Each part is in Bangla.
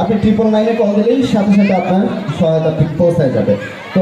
আপনি 999-এ কল দিলেই সাথে সাথে আপনার সহায়তা পৌঁছায় যাবে। তো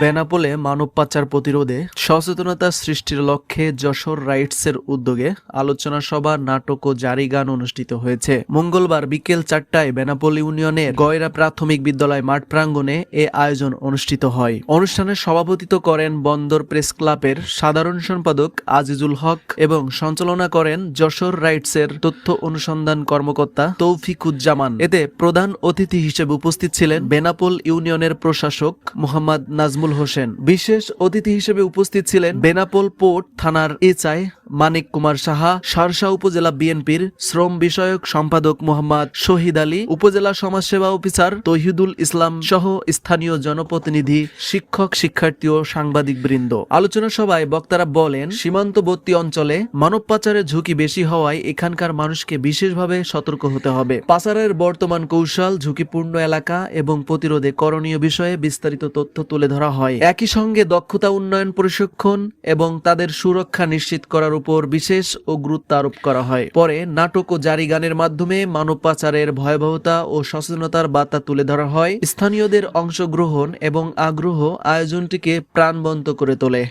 বেনাপোলে মানব পাচার প্রতিরোধে সচেতনতা সৃষ্টির লক্ষ্যে যশোর রাইটসের উদ্যোগে আলোচনা সভা, নাটক ও জারি গান অনুষ্ঠিত হয়েছে। মঙ্গলবার বিকেল 4টায় বেনাপোল ইউনিয়নের গয়রা প্রাথমিক বিদ্যালয় মাঠ প্রাঙ্গণে এ আয়োজন অনুষ্ঠিত হয়। অনুষ্ঠানে সভাপতিত্ব করেন বন্দর প্রেস ক্লাবের সাধারণ সম্পাদক আজিজুল হক এবং সঞ্চালনা করেন যশোর রাইটসের তথ্য অনুসন্ধান কর্মকর্তা তৌফিকুজ্জামান। এতে প্রধান অতিথি হিসেবে উপস্থিত ছিলেন বেনাপোল ইউনিয়নের প্রশাসক মোহাম্মদ নাজমুল হোসেন। বিশেষ অতিথি হিসেবে উপস্থিত ছিলেন বেনাপোল পোর্ট থানার এসআই মানিক কুমার সাহা, শার্শা উপজেলা বিএনপির শ্রম বিষয়ক সম্পাদক মোহাম্মদ শহীদ আলী, উপজেলা সমাজসেবা অফিসার তৌহিদুল ইসলাম সহ স্থানীয় জনপ্রতিনিধি, শিক্ষক, শিক্ষার্থী ও সাংবাদিক বৃন্দ। আলোচনা সভায় বক্তারা বলেন, সীমান্তবর্তী অঞ্চলে মানব পাচারের ঝুঁকি বেশি হওয়ায় এখানকার মানুষকে বিশেষভাবে সতর্ক হতে হবে। পাচারের বর্তমান কৌশল, ঝুঁকিপূর্ণ এলাকা এবং প্রতিরোধে করণীয় বিষয়ে বিস্তারিত তথ্য তুলে ধরা হয়। একই সঙ্গে দক্ষতা উন্নয়ন, প্রশিক্ষণ এবং তাদের সুরক্ষা নিশ্চিত করার উপর বিশেষ ও গুরুত্ব আরোপ করা হয়। পরে নাটক ও জারি গানের মাধ্যমে মানব পাচারের ভয়াবহতা ও সচেতনতার বার্তা তুলে ধরা হয়। স্থানীয়দের অংশগ্রহণ এবং আগ্রহ আয়োজনটিকে প্রাণবন্ত করে তোলে।